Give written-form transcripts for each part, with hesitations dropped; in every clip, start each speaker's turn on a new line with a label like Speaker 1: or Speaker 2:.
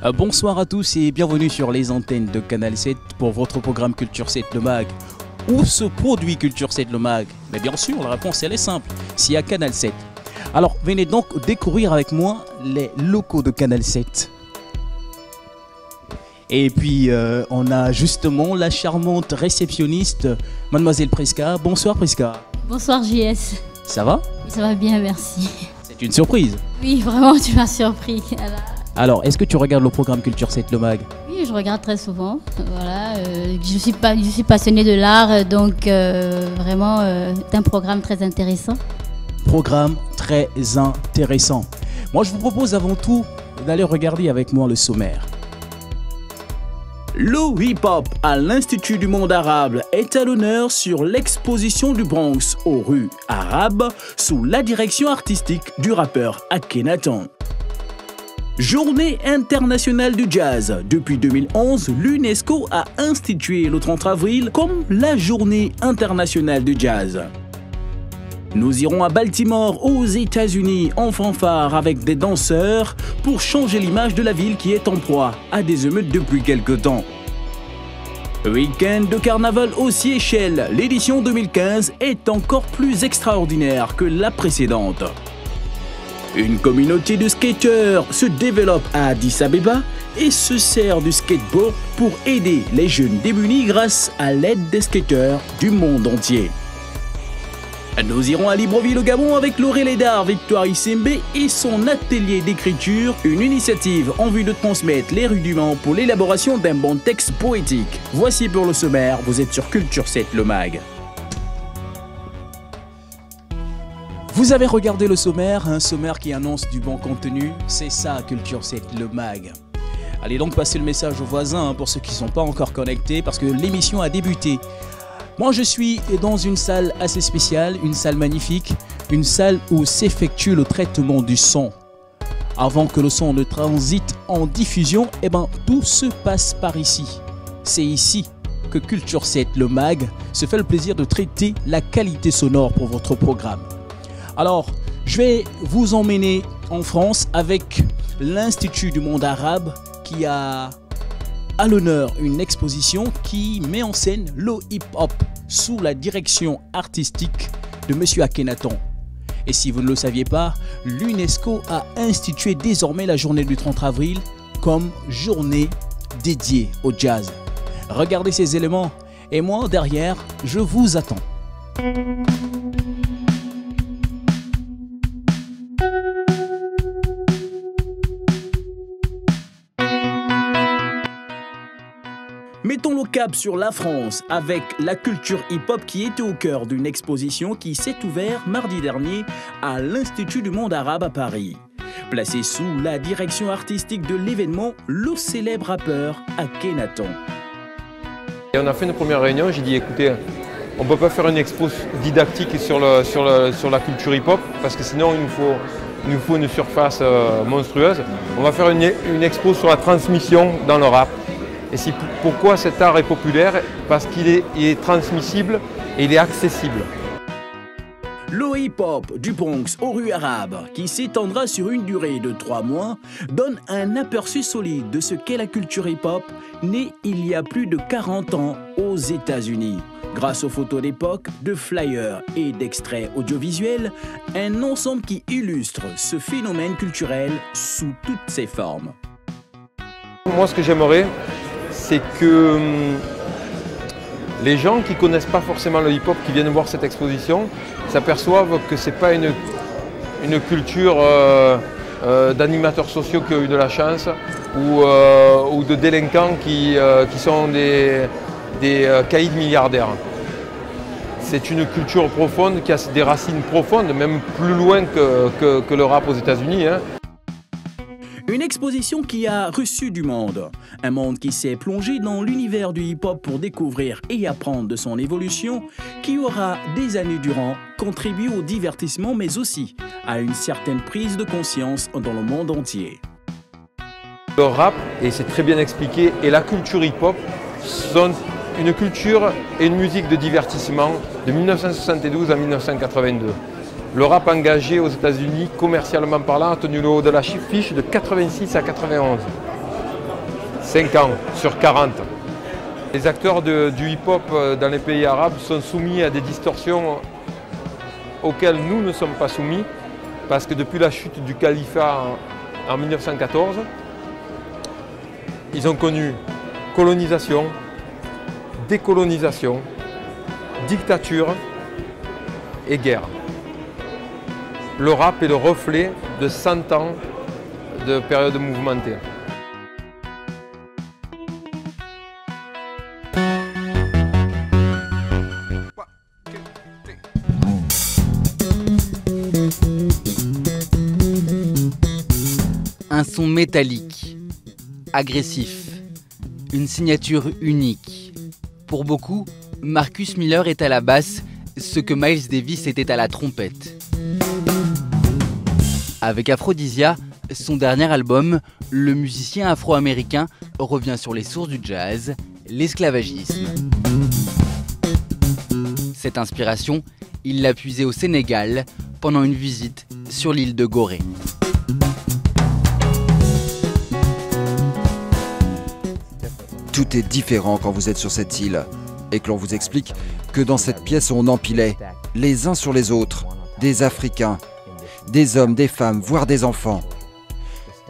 Speaker 1: Bonsoir à tous et bienvenue sur les antennes de Canal 7 pour votre programme Culture 7 le Mag. Où se produit Culture 7 le Mag? Mais bien sûr, la réponse elle est simple, c'est à Canal 7. Alors venez donc découvrir avec moi les locaux de Canal 7. Et puis on a justement la charmante réceptionniste Mademoiselle Prisca. Bonsoir Prisca.
Speaker 2: Bonsoir JS.
Speaker 1: Ça va?
Speaker 2: Ça va bien, merci.
Speaker 1: C'est une surprise.
Speaker 2: Oui, vraiment, tu m'as surpris.
Speaker 1: Alors, est-ce que tu regardes le programme Culture 7 le Mag?
Speaker 2: Oui, je regarde très souvent. Voilà, je suis passionnée de l'art, donc vraiment, c'est un programme très intéressant.
Speaker 1: Programme très intéressant. Moi, je vous propose avant tout d'aller regarder avec moi le sommaire. Le hip-hop à l'Institut du monde arabe est à l'honneur sur l'exposition du Bronx aux rues arabes sous la direction artistique du rappeur Akhenaton. Journée internationale du jazz. Depuis 2011, l'UNESCO a institué le 30 avril comme la journée internationale du jazz. Nous irons à Baltimore, aux États-Unis, en fanfare avec des danseurs pour changer l'image de la ville qui est en proie à des émeutes depuis quelque temps. Week-end de carnaval aux Seychelles, l'édition 2015 est encore plus extraordinaire que la précédente. Une communauté de skateurs se développe à Addis Abeba et se sert du skateboard pour aider les jeunes démunis grâce à l'aide des skateurs du monde entier. Nous irons à Libreville au Gabon avec l'Aurélie d'art Victoire Issembe et son atelier d'écriture, une initiative en vue de transmettre les rudiments pour l'élaboration d'un bon texte poétique. Voici pour le sommaire, vous êtes sur Culture 7 le Mag. Vous avez regardé le sommaire, un sommaire qui annonce du bon contenu, c'est ça Culture 7 le Mag. Allez donc passer le message aux voisins pour ceux qui ne sont pas encore connectés parce que l'émission a débuté. Moi je suis dans une salle assez spéciale, une salle magnifique, une salle où s'effectue le traitement du son. Avant que le son ne transite en diffusion, tout se passe par ici. C'est ici que Culture 7 le Mag se fait le plaisir de traiter la qualité sonore pour votre programme. Alors, je vais vous emmener en France avec l'Institut du monde arabe qui a à l'honneur une exposition qui met en scène le hip-hop sous la direction artistique de M. Akhenaton. Et si vous ne le saviez pas, l'UNESCO a institué désormais la journée du 30 avril comme journée dédiée au jazz. Regardez ces éléments et moi derrière, je vous attends. Mettons le cap sur la France avec la culture hip-hop qui était au cœur d'une exposition qui s'est ouverte mardi dernier à l'Institut du monde arabe à Paris. Placé sous la direction artistique de l'événement, le célèbre rappeur Akhenaton.
Speaker 3: Et on a fait une première réunion, j'ai dit écoutez, on ne peut pas faire une expo didactique sur la culture hip-hop parce que sinon il nous faut une surface monstrueuse. On va faire une expo sur la transmission dans le rap. Et pourquoi cet art est populaire? Parce qu'il est transmissible et il est accessible.
Speaker 1: Le hip-hop du Bronx aux rues arabes, qui s'étendra sur une durée de 3 mois, donne un aperçu solide de ce qu'est la culture hip-hop, née il y a plus de 40 ans aux États-Unis. Grâce aux photos d'époque, de flyers et d'extraits audiovisuels, un ensemble qui illustre ce phénomène culturel sous toutes ses formes.
Speaker 3: Moi, ce que j'aimerais, c'est que les gens qui ne connaissent pas forcément le hip-hop, qui viennent voir cette exposition, s'aperçoivent que ce n'est pas une culture d'animateurs sociaux qui ont eu de la chance ou de délinquants qui sont des caïds milliardaires. C'est une culture profonde qui a des racines profondes, même plus loin que le rap aux États-Unis.
Speaker 1: Une exposition qui a reçu du monde. Un monde qui s'est plongé dans l'univers du hip-hop pour découvrir et apprendre de son évolution, qui aura des années durant contribué au divertissement mais aussi à une certaine prise de conscience dans le monde entier.
Speaker 3: Le rap, et c'est très bien expliqué, et la culture hip-hop sont une culture et une musique de divertissement de 1972 à 1982. Le rap engagé aux États-Unis, commercialement parlant, a tenu le haut de la fiche de 86 à 91. 5 ans sur 40. Les acteurs du hip-hop dans les pays arabes sont soumis à des distorsions auxquelles nous ne sommes pas soumis, parce que depuis la chute du califat en 1914, ils ont connu colonisation, décolonisation, dictature et guerre. Le rap est le reflet de 100 ans de période mouvementée.
Speaker 4: Un son métallique, agressif, une signature unique. Pour beaucoup, Marcus Miller est à la basse, ce que Miles Davis était à la trompette. Avec Aphrodisia, son dernier album, le musicien afro-américain revient sur les sources du jazz, l'esclavagisme. Cette inspiration, il l'a puisée au Sénégal pendant une visite sur l'île de Gorée.
Speaker 5: Tout est différent quand vous êtes sur cette île et que l'on vous explique que dans cette pièce on empilait les uns sur les autres des Africains, des hommes, des femmes, voire des enfants.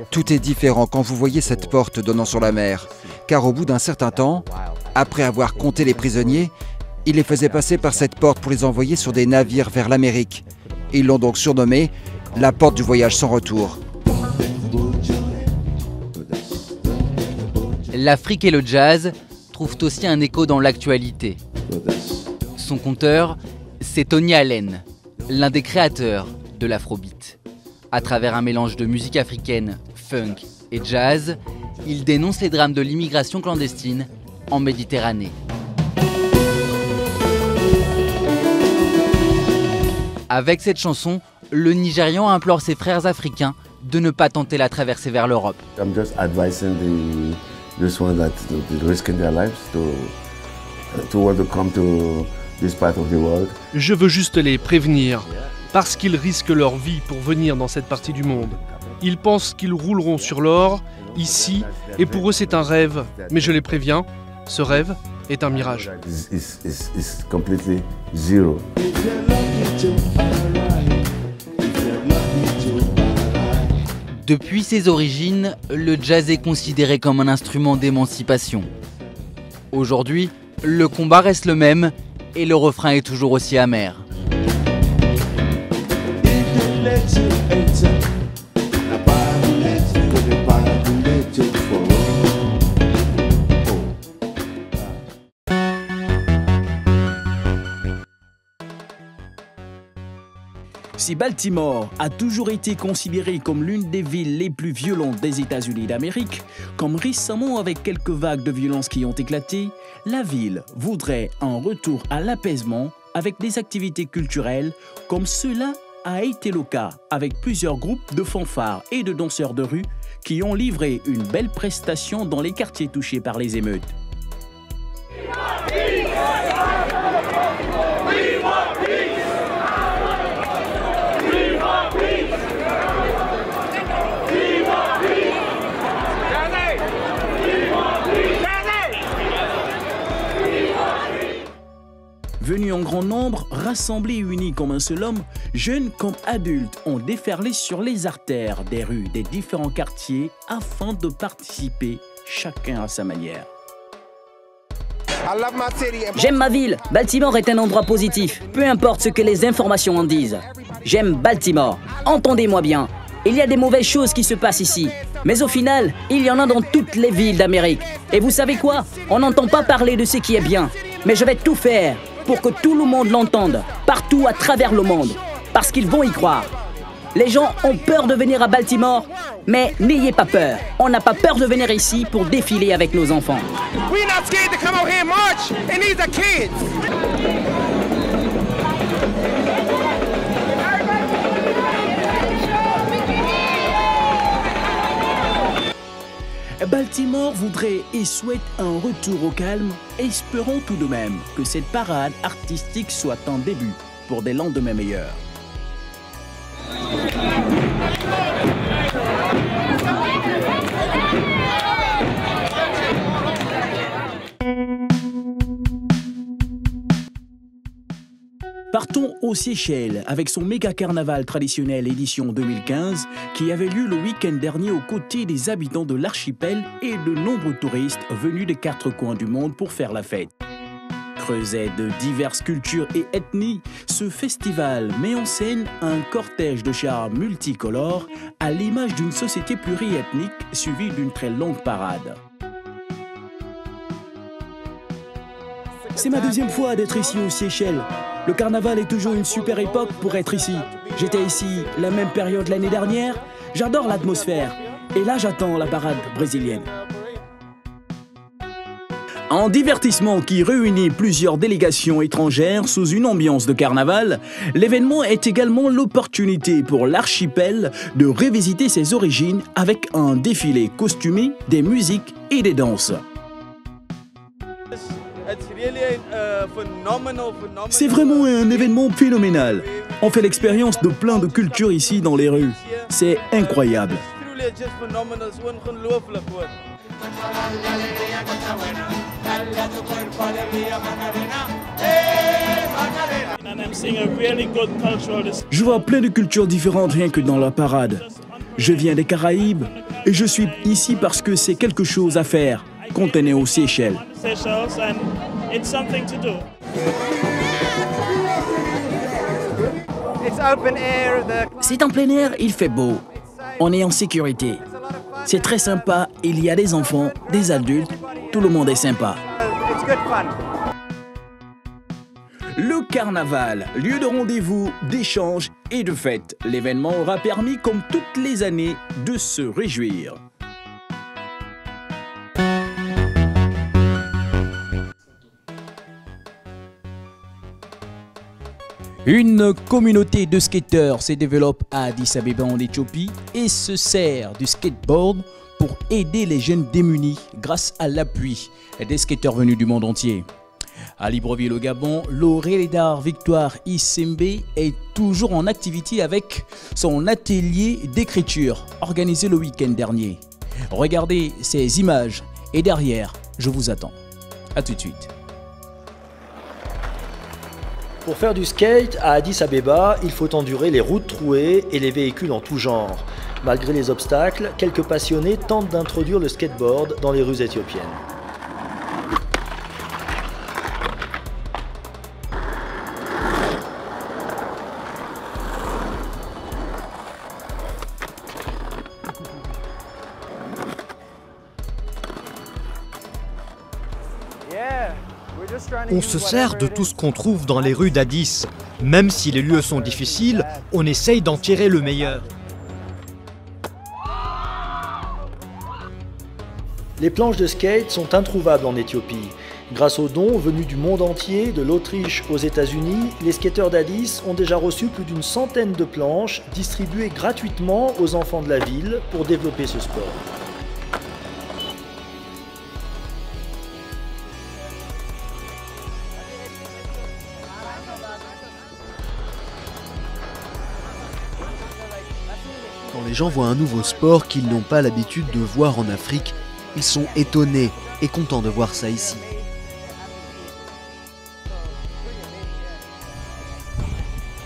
Speaker 5: Tout est différent quand vous voyez cette porte donnant sur la mer, car au bout d'un certain temps, après avoir compté les prisonniers, ils les faisaient passer par cette porte pour les envoyer sur des navires vers l'Amérique. Ils l'ont donc surnommée la porte du voyage sans retour.
Speaker 4: L'Afrique et le jazz trouvent aussi un écho dans l'actualité. Son conteur, c'est Tony Allen, l'un des créateurs de l'afrobeat. À travers un mélange de musique africaine, funk et jazz, il dénonce les drames de l'immigration clandestine en Méditerranée. Avec cette chanson, le Nigérian implore ses frères africains de ne pas tenter la traversée vers l'Europe.
Speaker 6: I'm just advising this one that they're risking their lives to want to come to this part of the world.
Speaker 7: Je veux juste les prévenir, parce qu'ils risquent leur vie pour venir dans cette partie du monde. Ils pensent qu'ils rouleront sur l'or, ici, et pour eux c'est un rêve. Mais je les préviens, ce rêve est un mirage.
Speaker 6: It's completely zero.
Speaker 4: Depuis ses origines, le jazz est considéré comme un instrument d'émancipation. Aujourd'hui, le combat reste le même et le refrain est toujours aussi amer.
Speaker 1: Si Baltimore a toujours été considérée comme l'une des villes les plus violentes des États-Unis d'Amérique, comme récemment avec quelques vagues de violence qui ont éclaté, la ville voudrait un retour à l'apaisement avec des activités culturelles comme cela a été le cas avec plusieurs groupes de fanfares et de danseurs de rue qui ont livré une belle prestation dans les quartiers touchés par les émeutes. Venus en grand nombre, rassemblés et unis comme un seul homme, jeunes comme adultes ont déferlé sur les artères des rues des différents quartiers afin de participer chacun à sa manière.
Speaker 8: J'aime ma ville. Baltimore est un endroit positif, peu importe ce que les informations en disent. J'aime Baltimore. Entendez-moi bien. Il y a des mauvaises choses qui se passent ici. Mais au final, il y en a dans toutes les villes d'Amérique. Et vous savez quoi? On n'entend pas parler de ce qui est bien. Mais je vais tout faire pour que tout le monde l'entende, partout à travers le monde. Parce qu'ils vont y croire. Les gens ont peur de venir à Baltimore, mais n'ayez pas peur. On n'a pas peur de venir ici pour défiler avec nos enfants.
Speaker 9: We're not scared to come out here and march, and these are kids.
Speaker 1: Baltimore voudrait et souhaite un retour au calme. Espérons tout de même que cette parade artistique soit un début pour des lendemains meilleurs. Partons aux Seychelles avec son méga carnaval traditionnel édition 2015 qui avait lieu le week-end dernier aux côtés des habitants de l'archipel et de nombreux touristes venus des 4 coins du monde pour faire la fête. Creuset de diverses cultures et ethnies, ce festival met en scène un cortège de chars multicolores à l'image d'une société pluriethnique suivie d'une très longue parade. C'est ma 2e fois d'être ici aux Seychelles. Le carnaval est toujours une super époque pour être ici. J'étais ici la même période l'année dernière. J'adore l'atmosphère. Et là, j'attends la parade brésilienne. Un divertissement qui réunit plusieurs délégations étrangères sous une ambiance de carnaval, l'événement est également l'opportunité pour l'archipel de revisiter ses origines avec un défilé costumé, des musiques et des danses. C'est vraiment un événement phénoménal. On fait l'expérience de plein de cultures ici dans les rues. C'est incroyable. Je vois plein de cultures différentes rien que dans la parade. Je viens des Caraïbes et je suis ici parce que c'est quelque chose à faire quand on est aux Seychelles. C'est en plein air, il fait beau. On est en sécurité. C'est très sympa, il y a des enfants, des adultes, tout le monde est sympa. Le carnaval, lieu de rendez-vous, d'échange et de fête. L'événement aura permis, comme toutes les années, de se réjouir. Une communauté de skateurs se développe à Addis Abeba en Éthiopie et se sert du skateboard pour aider les jeunes démunis grâce à l'appui des skateurs venus du monde entier. À Libreville au Gabon, Laurélédard Victoire Issembe est toujours en activité avec son atelier d'écriture organisé le week-end dernier. Regardez ces images et derrière, je vous attends. A tout de suite.
Speaker 10: Pour faire du skate à Addis Abeba, il faut endurer les routes trouées et les véhicules en tout genre. Malgré les obstacles, quelques passionnés tentent d'introduire le skateboard dans les rues éthiopiennes.
Speaker 11: On se sert de tout ce qu'on trouve dans les rues d'Addis. Même si les lieux sont difficiles, on essaye d'en tirer le meilleur.
Speaker 10: Les planches de skate sont introuvables en Éthiopie. Grâce aux dons venus du monde entier, de l'Autriche aux États-Unis, les skateurs d'Addis ont déjà reçu plus d'une centaine de planches distribuées gratuitement aux enfants de la ville pour développer ce sport.
Speaker 12: Quand les gens voient un nouveau sport qu'ils n'ont pas l'habitude de voir en Afrique, ils sont étonnés et contents de voir ça ici.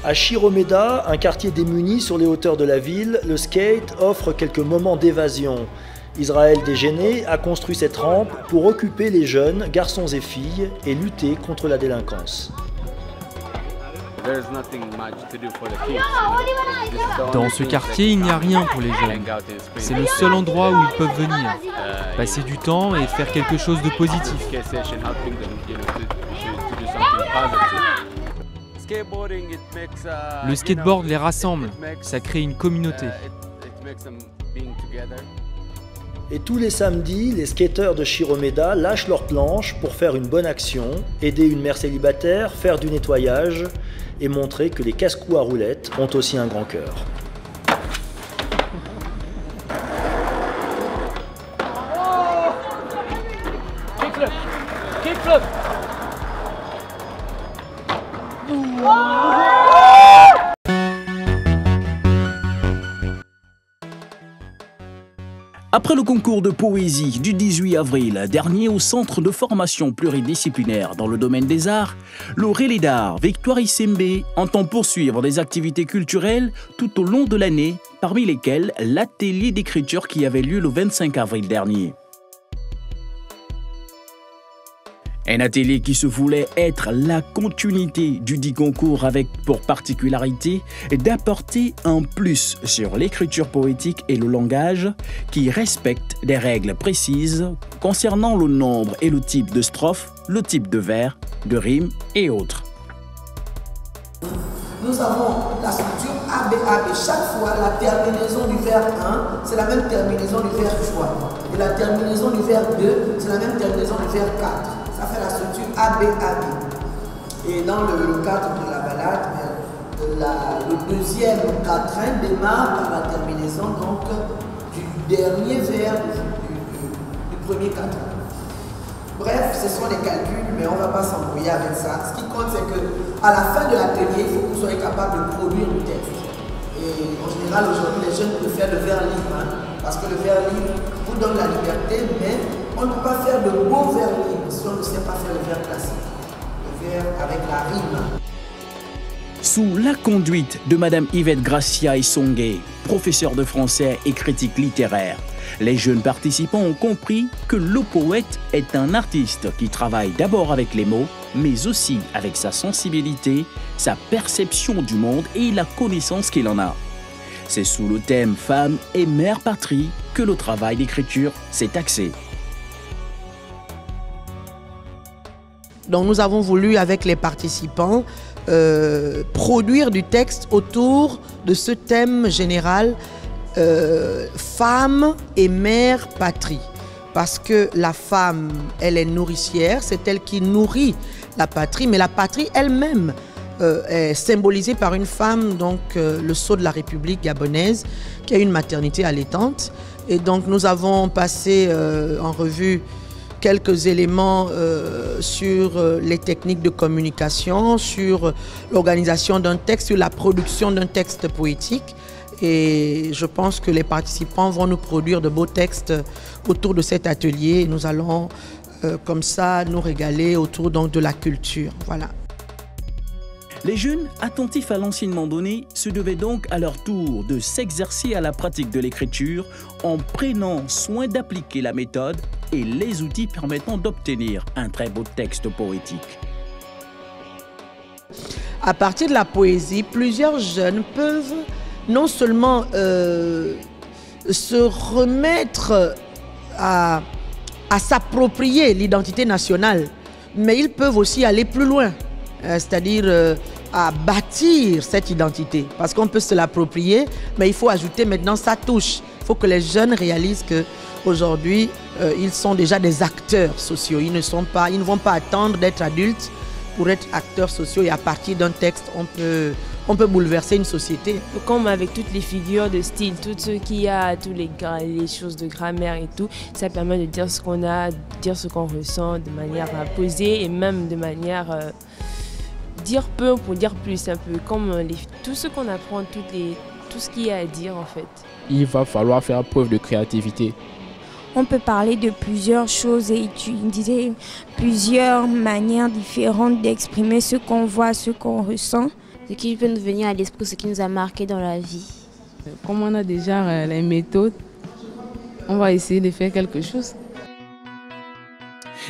Speaker 10: À Chiromeda, un quartier démuni sur les hauteurs de la ville, le skate offre quelques moments d'évasion. Israël Dégéné a construit cette rampe pour occuper les jeunes, garçons et filles, et lutter contre la délinquance.
Speaker 13: Dans ce quartier, il n'y a rien pour les jeunes. C'est le seul endroit où ils peuvent venir, passer du temps et faire quelque chose de positif. Le skateboard les rassemble, ça crée une communauté.
Speaker 10: Et tous les samedis, les skateurs de Chiromeda lâchent leurs planches pour faire une bonne action, aider une mère célibataire, faire du nettoyage et montrer que les casse-cou à roulettes ont aussi un grand cœur.
Speaker 9: Kickflip! Kickflip!
Speaker 1: Après le concours de poésie du 18 avril dernier au Centre de formation pluridisciplinaire dans le domaine des arts, le relais d'art Victoire Isembe entend poursuivre des activités culturelles tout au long de l'année, parmi lesquelles l'atelier d'écriture qui avait lieu le 25 avril dernier. Un atelier qui se voulait être la continuité du dit concours avec pour particularité d'apporter un plus sur l'écriture poétique et le langage qui respecte des règles précises concernant le nombre et le type de strophes, le type de vers, de rimes et autres.
Speaker 14: Nous avons la structure ABAB. Chaque fois, la terminaison du verbe 1, c'est la même terminaison du verbe choix. Et la terminaison du verbe 2, c'est la même terminaison du verbe 4. Ça fait la structure ABAB. Et dans le cadre de la balade, le deuxième quatrain démarre par la terminaison donc, du dernier verbe du premier quatrain. Bref, ce sont des calculs, mais on ne va pas s'embrouiller avec ça. Ce qui compte, c'est qu'à la fin de l'atelier, il faut que vous soyez capable de produire du texte. Et en général, aujourd'hui, les jeunes préfèrent le vers libre, parce que le vers libre vous donne la liberté, mais on ne peut pas faire de beaux vers libres si on ne sait pas faire le vers classique, le vers avec la rime.
Speaker 1: Sous la conduite de Madame Yvette Gracia Isongue, professeure de français et critique littéraire, les jeunes participants ont compris que le poète est un artiste qui travaille d'abord avec les mots, mais aussi avec sa sensibilité, sa perception du monde et la connaissance qu'il en a. C'est sous le thème « Femme et mère patrie » que le travail d'écriture s'est axé.
Speaker 15: Donc nous avons voulu, avec les participants, produire du texte autour de ce thème général femme et mère patrie. Parce que la femme, elle est nourricière, c'est elle qui nourrit la patrie, mais la patrie elle-même est symbolisée par une femme, donc le sceau de la République gabonaise, qui a une maternité allaitante. Et donc nous avons passé en revue quelques éléments sur les techniques de communication, sur l'organisation d'un texte, sur la production d'un texte poétique. Et je pense que les participants vont nous produire de beaux textes autour de cet atelier. Et nous allons comme ça nous régaler autour donc de la culture. Voilà.
Speaker 1: Les jeunes, attentifs à l'enseignement donné, se devaient donc à leur tour de s'exercer à la pratique de l'écriture en prenant soin d'appliquer la méthode et les outils permettant d'obtenir un très beau texte poétique.
Speaker 15: À partir de la poésie, plusieurs jeunes peuvent non seulement se remettre à s'approprier l'identité nationale, mais ils peuvent aussi aller plus loin, c'est-à-dire à bâtir cette identité. Parce qu'on peut se l'approprier, mais il faut ajouter maintenant sa touche. Il faut que les jeunes réalisent qu'aujourd'hui, ils sont déjà des acteurs sociaux. Ils ne vont pas attendre d'être adultes pour être acteurs sociaux, et à partir d'un texte, on peut bouleverser une société.
Speaker 16: Comme avec toutes les figures de style, tout ce qu'il y a, toutes les choses de grammaire et tout, ça permet de dire ce qu'on a, de dire ce qu'on ressent de manière posée et même de manière dire peu pour dire plus, un peu comme tout ce qu'on apprend, tout ce qu'il y a à dire en fait.
Speaker 17: Il va falloir faire preuve de créativité.
Speaker 18: On peut parler de plusieurs choses et utiliser plusieurs manières différentes d'exprimer ce qu'on voit, ce qu'on ressent.
Speaker 19: Ce qui peut nous venir à l'esprit, ce qui nous a marqué dans la vie.
Speaker 20: Comme on a déjà les méthodes, on va essayer de faire quelque chose.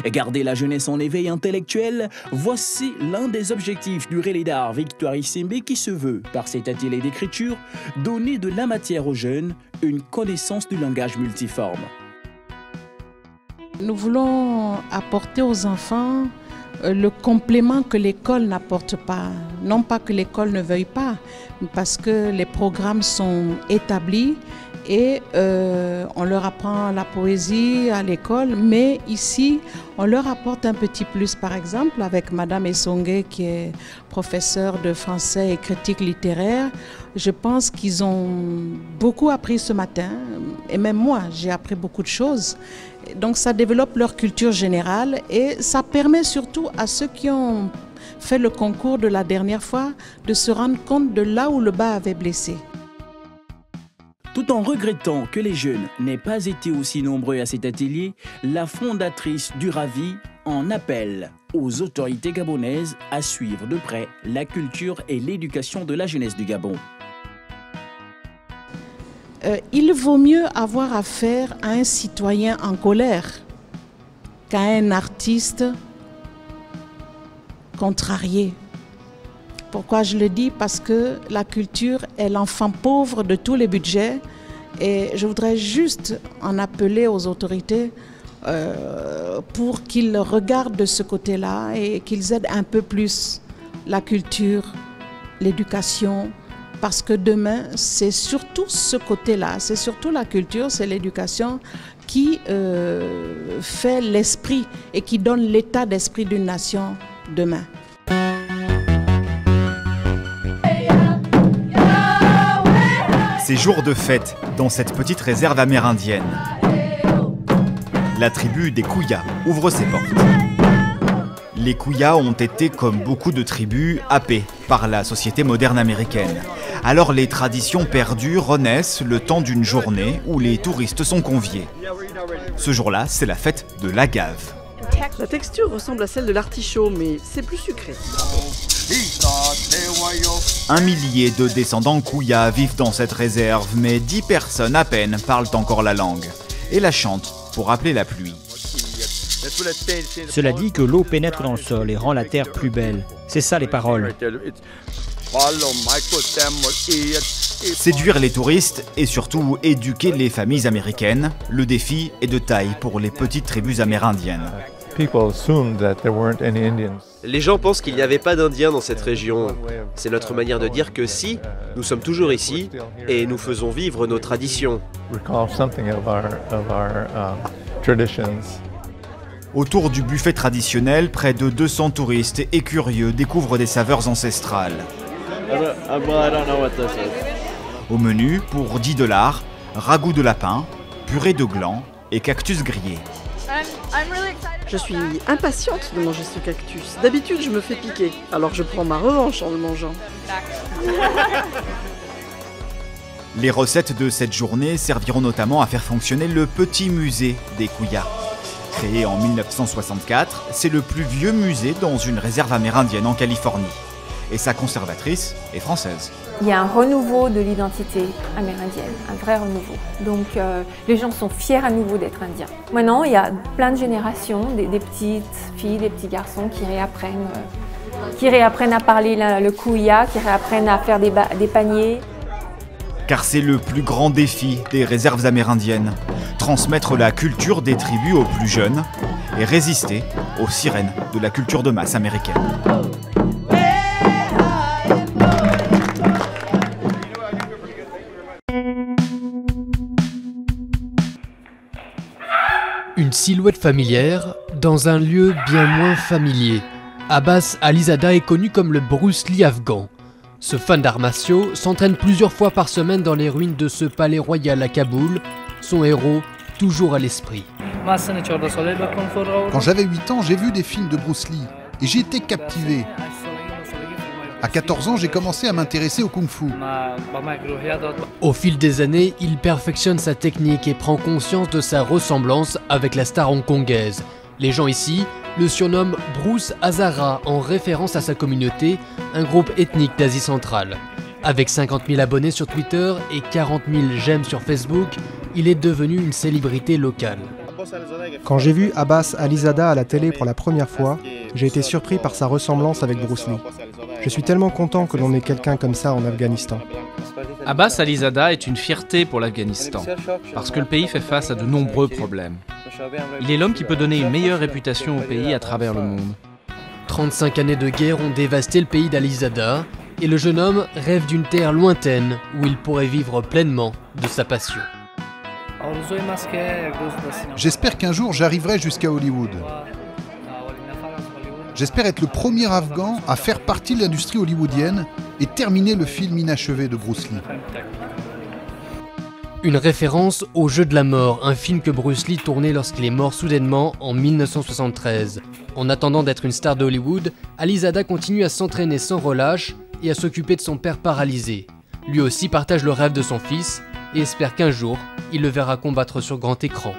Speaker 1: Garder la jeunesse en éveil intellectuel, voici l'un des objectifs du relais d'art Victoire Isembe qui se veut, par cet atelier d'écriture, donner de la matière aux jeunes, une connaissance du langage multiforme.
Speaker 21: Nous voulons apporter aux enfants le complément que l'école n'apporte pas. Non pas que l'école ne veuille pas, parce que les programmes sont établis et on leur apprend la poésie à l'école, mais ici, on leur apporte un petit plus. Par exemple, avec Madame Isongue, qui est professeure de français et critique littéraire, je pense qu'ils ont beaucoup appris ce matin, et même moi, j'ai appris beaucoup de choses. Donc ça développe leur culture générale et ça permet surtout à ceux qui ont fait le concours de la dernière fois de se rendre compte de là où le bas avait blessé.
Speaker 1: Tout Tout en regrettant que les jeunes n'aient pas été aussi nombreux à cet atelier, la fondatrice du Ravi en appelle aux autorités gabonaises à suivre de près la culture et l'éducation de la jeunesse du Gabon.
Speaker 21: Il vaut mieux avoir affaire à un citoyen en colère qu'à un artiste contrarié. Pourquoi je le dis? Parce que la culture est l'enfant pauvre de tous les budgets et je voudrais juste en appeler aux autorités pour qu'ils regardent de ce côté-là et qu'ils aident un peu plus la culture, l'éducation, parce que demain, c'est surtout ce côté-là, c'est surtout la culture, c'est l'éducation qui fait l'esprit et qui donne l'état d'esprit d'une nation demain.
Speaker 2: C'est jour de fête dans cette petite réserve amérindienne. La tribu des Kouya ouvre ses portes. Les Kouya ont été, comme beaucoup de tribus, happés par la société moderne américaine. Alors les traditions perdues renaissent le temps d'une journée où les touristes sont conviés. Ce jour-là, c'est la fête de l'agave.
Speaker 22: La texture ressemble à celle de l'artichaut, mais c'est plus sucré.
Speaker 2: 1 millier de descendants Kouya vivent dans cette réserve, mais 10 personnes à peine parlent encore la langue et la chantent pour appeler la pluie.
Speaker 23: Cela dit que l'eau pénètre dans le sol et rend la terre plus belle. C'est ça les paroles.
Speaker 2: Séduire les touristes et surtout éduquer les familles américaines, le défi est de taille pour les petites tribus amérindiennes.
Speaker 24: Les gens pensent qu'il n'y avait pas d'Indiens dans cette région. C'est notre manière de dire que si, nous sommes toujours ici et nous faisons vivre nos traditions.
Speaker 2: Autour du buffet traditionnel, près de 200 touristes et curieux découvrent des saveurs ancestrales. Au menu, pour 10 $, ragoût de lapin, purée de gland et cactus grillé.
Speaker 22: Je suis impatiente de manger ce cactus. D'habitude, je me fais piquer, alors je prends ma revanche en le mangeant.
Speaker 2: Les recettes de cette journée serviront notamment à faire fonctionner le petit musée des Kouya. Créé en 1964, c'est le plus vieux musée dans une réserve amérindienne en Californie. Et sa conservatrice est française.
Speaker 25: Il y a un renouveau de l'identité amérindienne, un vrai renouveau. Donc les gens sont fiers à nouveau d'être indiens. Maintenant, il y a plein de générations, des petites filles, des petits garçons qui réapprennent à parler le Kouya, qui réapprennent à faire des paniers.
Speaker 2: Car c'est le plus grand défi des réserves amérindiennes. Transmettre la culture des tribus aux plus jeunes et résister aux sirènes de la culture de masse américaine.
Speaker 7: Une silhouette familière dans un lieu bien moins familier. Abbas Alizada est connu comme le Bruce Lee afghan. Ce fan d'arts martiaux s'entraîne plusieurs fois par semaine dans les ruines de ce palais royal à Kaboul, son héros toujours à l'esprit.
Speaker 26: Quand j'avais 8 ans, j'ai vu des films de Bruce Lee et j'ai été captivé. À 14 ans, j'ai commencé à m'intéresser au kung-fu.
Speaker 7: Au fil des années, il perfectionne sa technique et prend conscience de sa ressemblance avec la star hongkongaise. Les gens ici le surnomment Bruce Hazara en référence à sa communauté, un groupe ethnique d'Asie centrale. Avec 50 000 abonnés sur Twitter et 40 000 j'aime sur Facebook, il est devenu une célébrité locale.
Speaker 27: Quand j'ai vu Abbas Alizada à la télé pour la première fois, j'ai été surpris par sa ressemblance avec Bruce Lee. Je suis tellement content que l'on ait quelqu'un comme ça en Afghanistan.
Speaker 28: Abbas Alizada est une fierté pour l'Afghanistan, parce que le pays fait face à de nombreux problèmes. Il est l'homme qui peut donner une meilleure réputation au pays à travers le monde.
Speaker 7: 35 années de guerre ont dévasté le pays d'Alizada, et le jeune homme rêve d'une terre lointaine où il pourrait vivre pleinement de sa passion.
Speaker 26: J'espère qu'un jour j'arriverai jusqu'à Hollywood. J'espère être le premier Afghan à faire partie de l'industrie hollywoodienne et terminer le film inachevé de Bruce Lee.
Speaker 7: Une référence au Jeu de la mort, un film que Bruce Lee tournait lorsqu'il est mort soudainement en 1973. En attendant d'être une star de Hollywood, Alizada continue à s'entraîner sans relâche et à s'occuper de son père paralysé. Lui aussi partage le rêve de son fils et espère qu'un jour, il le verra combattre sur grand écran.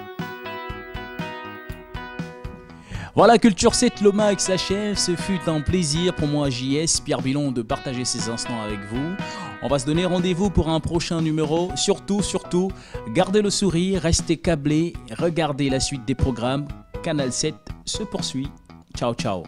Speaker 1: Voilà, Culture 7 Lomax s'achève. Ce fut un plaisir pour moi, JS, Pierre Billon, de partager ces instants avec vous. On va se donner rendez-vous pour un prochain numéro. Surtout, gardez le sourire, restez câblés, regardez la suite des programmes. Canal 7 se poursuit. Ciao, ciao.